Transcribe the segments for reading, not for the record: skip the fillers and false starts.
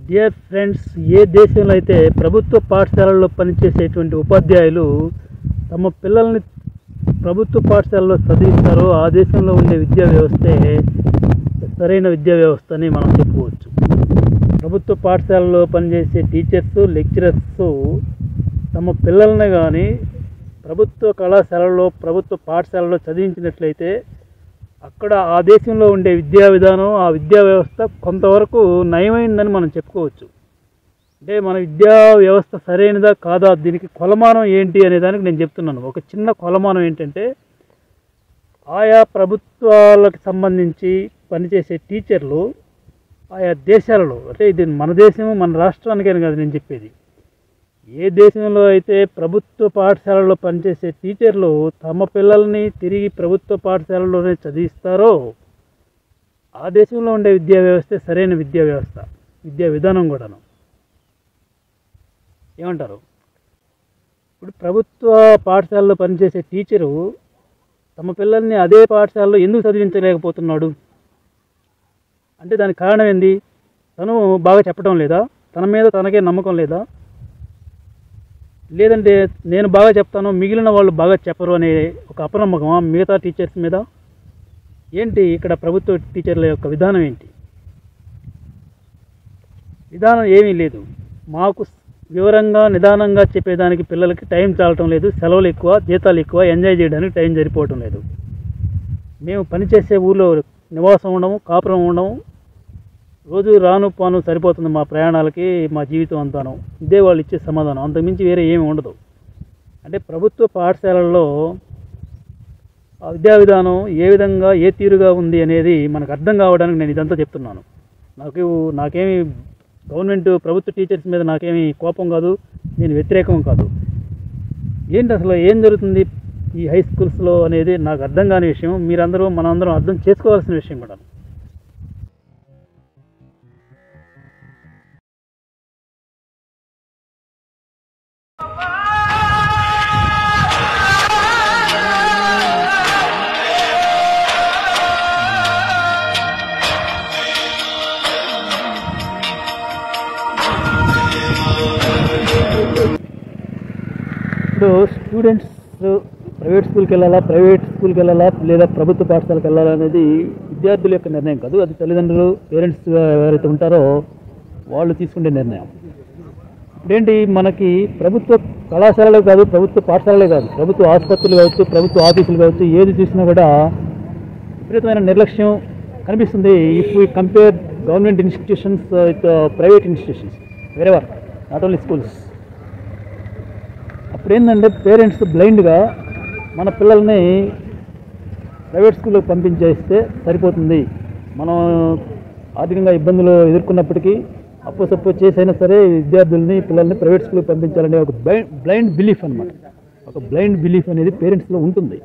Dear friends, ఏ దేశంలో అయితే ప్రభుత్వ పాఠశాలల్లో పనిచేసేటువంటి ఉపాధ్యాయులు తమ పిల్లల్ని ప్రభుత్వ పాఠశాలలో చదివిస్తారో ఆ దేశంలో ఉండే విద్యా వ్యవస్థే సరైన విద్యా వ్యవస్థ అని మనం చెప్పుకోవచ్చు. ప్రభుత్వ పాఠశాలలో పనిచేసే టీచర్స్, లెక్చరర్స్ తమ పిల్లల్ని కానీ ప్రభుత్వ కళాశాలలో, ప్రభుత్వ పాఠశాలలో చదివించినట్లయితే అక్కడ ఆ దేశంలో ఉండే విద్యా విధానం, ఆ విద్యా వ్యవస్థ కొంతవరకు నయమైందని మనం చెప్పుకోవచ్చు. అంటే మన విద్యా వ్యవస్థ సరైనదా కాదా, దీనికి కొలమానం ఏంటి అనే దానికి నేను చెప్తున్నాను. ఒక చిన్న కొలమానం ఏంటంటే, ఆయా ప్రభుత్వాలకు సంబంధించి పనిచేసే టీచర్లు ఆయా దేశాలలో, అంటే ఇది మన దేశము, మన రాష్ట్రానికైనా కాదు నేను చెప్పేది, ఏ దేశంలో అయితే ప్రభుత్వ పాఠశాలలో పనిచేసే టీచర్లు తమ పిల్లల్ని తిరిగి ప్రభుత్వ పాఠశాలలోనే చదివిస్తారో ఆ దేశంలో ఉండే విద్యా వ్యవస్థ సరైన విద్యా వ్యవస్థ, విద్యా విధానం కూడాను. ఏమంటారు? ఇప్పుడు ప్రభుత్వ పాఠశాలలో పనిచేసే టీచరు తమ పిల్లల్ని అదే పాఠశాలలో ఎందుకు చదివించలేకపోతున్నాడు అంటే దానికి కారణం ఏంది? తను బాగా చెప్పడం లేదా? తన మీద తనకే నమ్మకం లేదా? లేదంటే నేను బాగా చెప్తాను, మిగిలిన వాళ్ళు బాగా చెప్పరు అనే ఒక అపనమ్మకమా మిగతా టీచర్స్ మీద? ఏంటి ఇక్కడ ప్రభుత్వ టీచర్ల యొక్క విధానం ఏంటి? విధానం ఏమీ లేదు. మాకు వివరంగా నిదానంగా చెప్పేదానికి పిల్లలకి టైం చాలటం లేదు, సెలవులు ఎక్కువ, జీతాలు ఎక్కువ, ఎంజాయ్ చేయడానికి టైం సరిపోవటం లేదు. మేము పనిచేసే ఊళ్ళో నివాసం ఉండము, కాపురం ఉండము, రోజు రాను పాను సరిపోతుంది మా ప్రయాణాలకి, మా జీవితం అంతాను. ఇదే వాళ్ళు ఇచ్చే సమాధానం, అంతకుమించి వేరే ఏమి ఉండదు. అంటే ప్రభుత్వ పాఠశాలల్లో ఆ విద్యా విధానం ఏ విధంగా, ఏ తీరుగా ఉంది అనేది మనకు అర్థం కావడానికి నేను ఇదంతా చెప్తున్నాను. నాకేమి గవర్నమెంట్ ప్రభుత్వ టీచర్స్ మీద నాకేమి కోపం కాదు, నేను వ్యతిరేకం కాదు. ఏంటి అసలు ఏం జరుగుతుంది ఈ హై స్కూల్స్లో అనేది నాకు అర్థం కాని విషయం. మీరందరూ మనందరం అర్థం చేసుకోవాల్సిన విషయం కూడా. ఇప్పుడు స్టూడెంట్స్ ప్రైవేట్ స్కూల్కి వెళ్ళాలా లేదా ప్రభుత్వ పాఠశాలకు వెళ్ళాలా అనేది విద్యార్థుల యొక్క నిర్ణయం కాదు. అది తల్లిదండ్రులు, పేరెంట్స్ ఎవరైతే ఉంటారో వాళ్ళు తీసుకునే నిర్ణయం. ఇప్పుడేంటి, మనకి ప్రభుత్వ కళాశాలలే కాదు, ప్రభుత్వ పాఠశాలలే కాదు, ప్రభుత్వ ఆసుపత్రులు కావచ్చు, ప్రభుత్వ ఆఫీసులు కావచ్చు, ఏది చూసినా కూడా విపరీతమైన నిర్లక్ష్యం కనిపిస్తుంది. If we compare government institutions with private institutions wherever, not only schools. అప్పుడు ఏంటంటే పేరెంట్స్ బ్లైండ్గా మన పిల్లల్ని ప్రైవేట్ స్కూల్లోకి పంపించేస్తే సరిపోతుంది, మనం ఆర్థికంగా ఇబ్బందులు ఎదుర్కొన్నప్పటికీ అప్పు చేసైనా సరే విద్యార్థుల్ని, పిల్లల్ని ప్రైవేట్ స్కూల్కి పంపించాలనే ఒక బ్లైండ్ బిలీఫ్ అన్నమాట. ఒక బ్లైండ్ బిలీఫ్ అనేది పేరెంట్స్లో ఉంటుంది.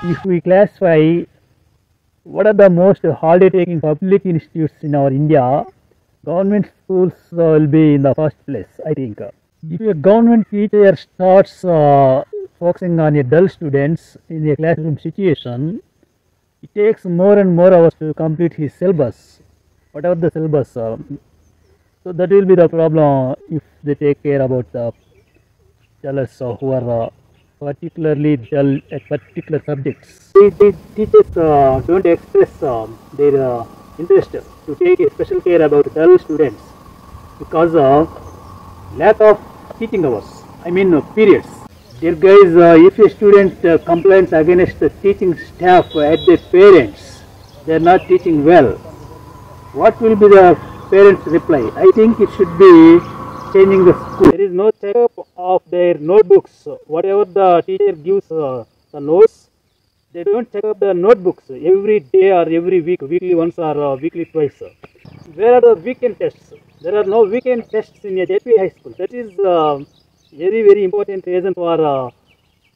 If we classify what are the most holiday-taking public institutes in our India, government schools will be in the first place, I think. If a government teacher starts focusing on a dull students in a classroom situation, it takes more and more hours to complete his syllabus, whatever the syllabus. So that will be the problem if they take care about the students who are particularly dull at particular subjects. The teachers don't express their interest to take a special care about dull students because of lack of teaching hours. I mean periods. Dear guys, if a student complains against the teaching staff at their parents, they are not teaching well, what will be the parents' reply? I think it should be changing the school. There is no checkup of their notebooks. Whatever the teacher gives the notes, they don't check up the notebooks every day or every week, weekly once or weekly twice. Where are the weekend tests? There are no weekend tests in a JP high school. That is very important reason for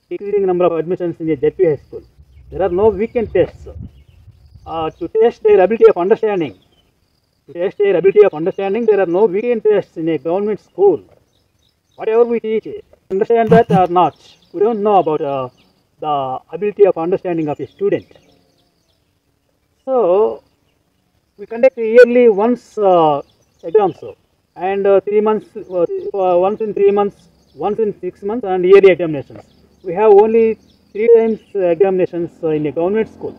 decreasing number of admissions in a JP high school. There are no weekend tests to test their ability of understanding. To test their ability of understanding, there are no weekend tests in a government school. Whatever we teach, understand that or not, we don't know about the ability of understanding of a student. So, we conduct yearly once exams and 3 months, once in 3 months, once in 6 months and yearly examinations. We have only 3 times examinations in a government school.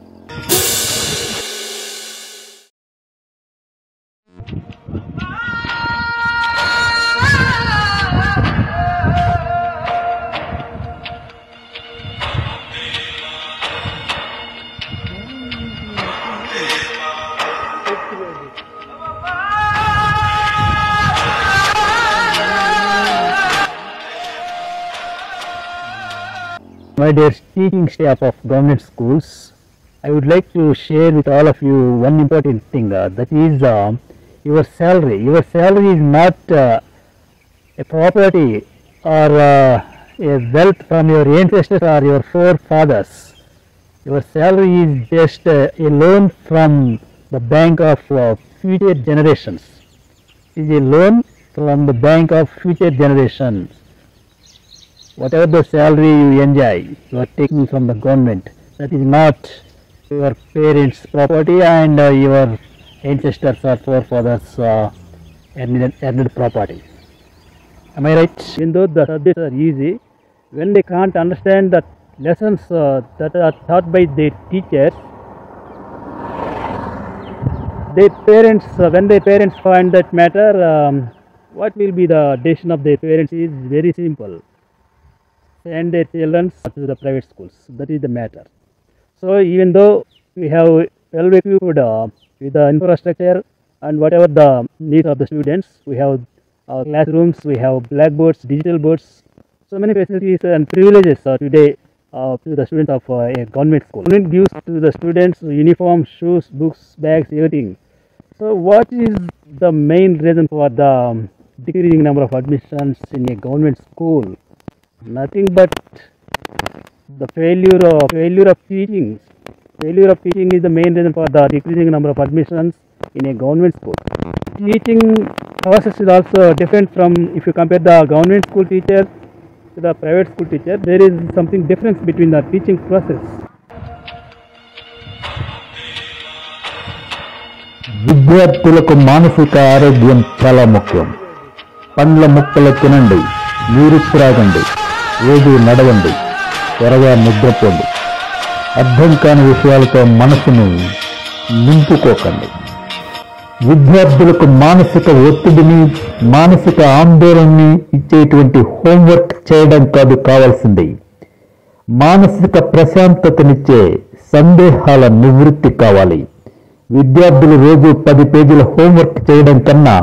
My dear teaching staff of government schools, I would like to share with all of you one important thing, that is your salary. Your salary is not a property or a wealth from your ancestors or your forefathers. Your salary is just a loan from the bank of future generations. It is a loan from the bank of future generations. Whatever the salary you enjoy, you are taking from the government. That is not your parents' property and your ancestors or forefathers' earned property. Am I right? Even though the subjects are easy, when they can't understand the lessons that are taught by their teachers, their parents, when their parents find that matter, what will be the decision of their parents is very simple. Send their children to the private schools. That is the matter. So even though we have well equipped with the infrastructure and whatever the needs of the students, we have classrooms, we have blackboards, digital boards, so many facilities and privileges today to the students of a government school. Government gives to the students uniform, shoes, books, bags, everything. So what is the main reason for the decreasing number of admissions in a government school? Nothing but the failure of teaching. Failure of teaching is the main reason for the decreasing number of admissions in a government school. Teaching process is also different from, if you compare the government school teacher to the private school teacher, there is something difference between the teaching process. విద్యార్థులకు మానసిక ఆరోగ్యం చాలా ముఖ్యం. పండ్ల ముక్కలు తినండి, నీరు త్రాగండి, ఏది నడవండి, త్వరగా నిద్రపోండి. అర్థం కాని విషయాలతో మనసును నింపుకోకండి. విద్యార్థులకు మానసిక ఒత్తిడిని, మానసిక ఆందోళనని ఇచ్చేటువంటి హోంవర్క్ చేయడం కాదు కావాల్సింది, మానసిక ప్రశాంతతనిచ్చే సందేహాల నివృత్తి కావాలి. విద్యార్థులు రోజు 10 పేజీల హోంవర్క్ చేయడం కన్నా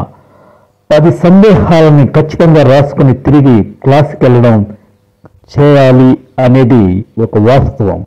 10 సందేహాలని ఖచ్చితంగా రాసుకుని తిరిగి క్లాస్కి వెళ్ళడం చేయాలి అనేది ఒక వాస్తవం.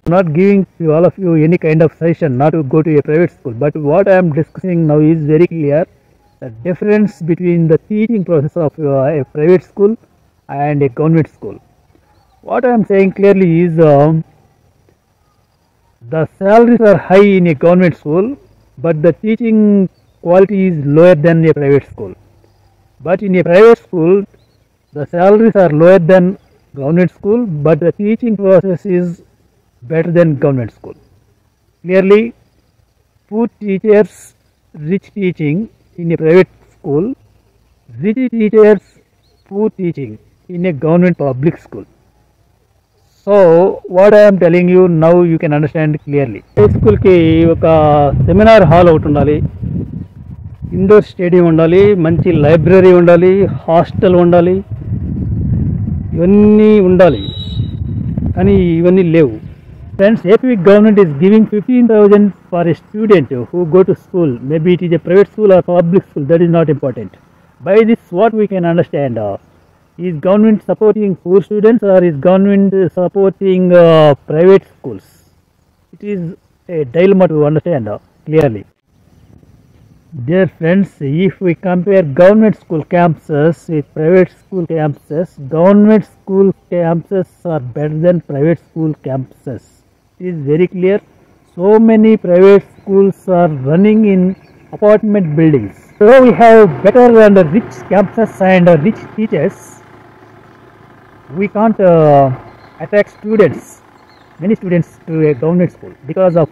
Not giving to all of you any kind of suggestion not to go to a private school, but what I am discussing now is very clear. The difference between the teaching process of a private school and a government school. What I am saying clearly is the salaries are high in a government school, but the teaching quality is lower than a private school. But in a private school, the salaries are lower than government school, but the teaching process is better than government school. Clearly, poor teachers, rich teaching in a private school, rich teachers, poor teaching in a government public school. So, what I am telling you now you can understand clearly. High school ki oka seminar hall ఒకటి ఉండాలి, indoor stadium ఉండాలి, మంచి library ఉండాలి, hostel ఉండాలి, ఇవన్నీ ఉండాలి. కానీ ఇవన్నీ లేవు. Friends, AP government is giving 15,000 for a student who go to school. Maybe it is a private school or public school, that is not important. By this, what we can understand, is government supporting poor students or is government supporting private schools? It is a dilemma to understand clearly. Dear friends, if we compare government school campuses with private school campuses, government school campuses are better than private school campuses. It is very clear. So many private schools are running in apartment buildings. So we have better and rich campuses and rich teachers. We can't attract students, many students to a government school because of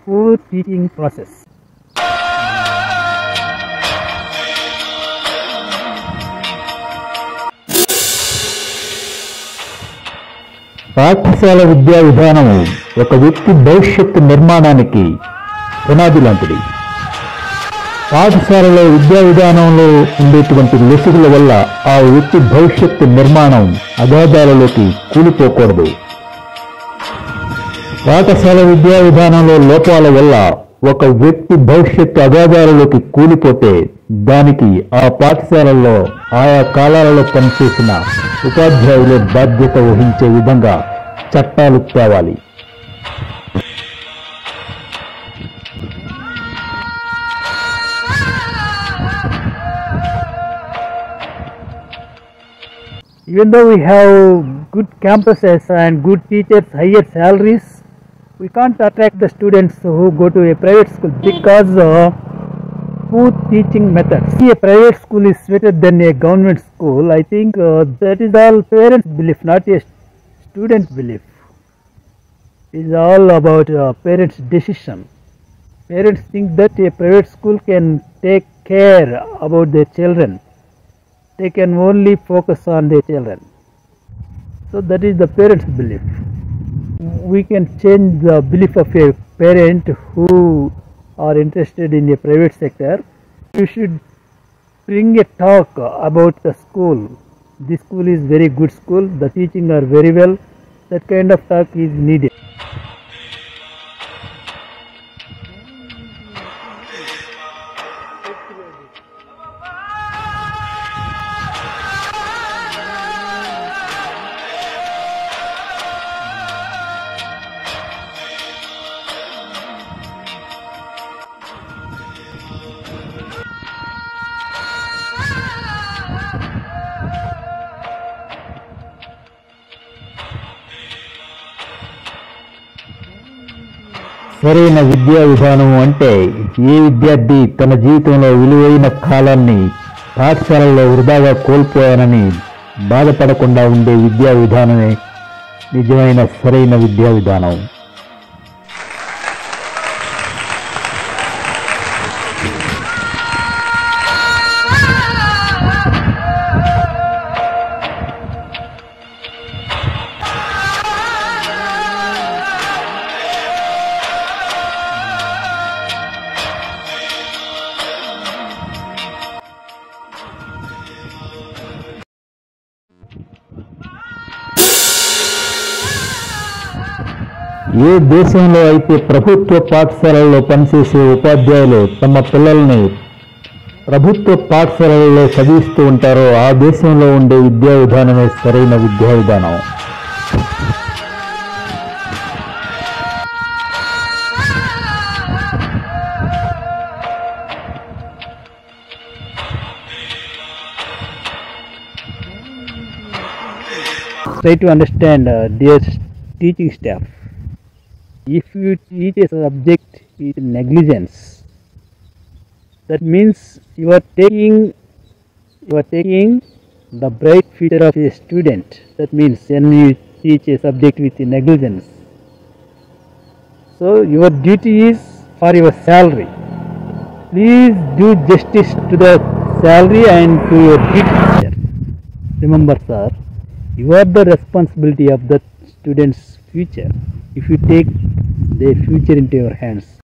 poor teaching process. పాఠశాల విద్యా విధానం ఒక వ్యక్తి భవిష్యత్తు నిర్మాణానికి పునాది లాంటిది. పాఠశాలలో విద్యా విధానంలో ఉండేటువంటి లొసుగుల వల్ల ఆ వ్యక్తి భవిష్యత్తు నిర్మాణం అగాధాలలోకి కూలిపోకూడదు. పాఠశాల విద్యా విధానంలో లోపాల వల్ల ఒక వ్యక్తి భవిష్యత్తు అగాధాలలోకి కూలిపోతే దానికి ఆ పాఠశాలల్లో ఆయా కాలాలలో పనిచేసిన ఉపాధ్యాయులే బాధ్యత వహించే విధంగా చట్టాలు తేవాలి. Even though we have good campuses and good teachers, higher salaries, we can't attract the students who go to a private school because poor teaching methods. A private school is better than a government school. I think that is all parents' belief, not a student belief. It is all about parents' decision. Parents think that a private school can take care about their children. They can only focus on their children. So that is the parents' belief. We can change the belief of a parent who are interested in a private sector. You should bring a talk about the school. This school is very good school, the teaching are very well. That kind of talk is needed. సరైన విద్యా విధానం అంటే ఏ విద్యార్థి తన జీవితంలో విలువైన కాలాన్ని పాఠశాలలో వృధాగా కోల్పోయానని బాధపడకుండా ఉండే విద్యా విధానమే నిజమైన సరైన విద్యా విధానం. ఏ దేశంలో అయితే ప్రభుత్వ పాఠశాలల్లో పనిచేసే ఉపాధ్యాయులు తమ పిల్లల్ని ప్రభుత్వ పాఠశాలల్లో చదివిస్తూ ఉంటారో ఆ దేశంలో ఉండే విద్యా విధానమే సరైన విద్యా విధానం. Try to understand, dear teaching staff. If you teach a subject with negligence, that means you are taking the bright future of a student. That means when you teach a subject with negligence, so your duty is for your salary. Please do justice to the salary and to your duty. Remember, sir, you are the responsibility of the student's future if you take their future into your hands.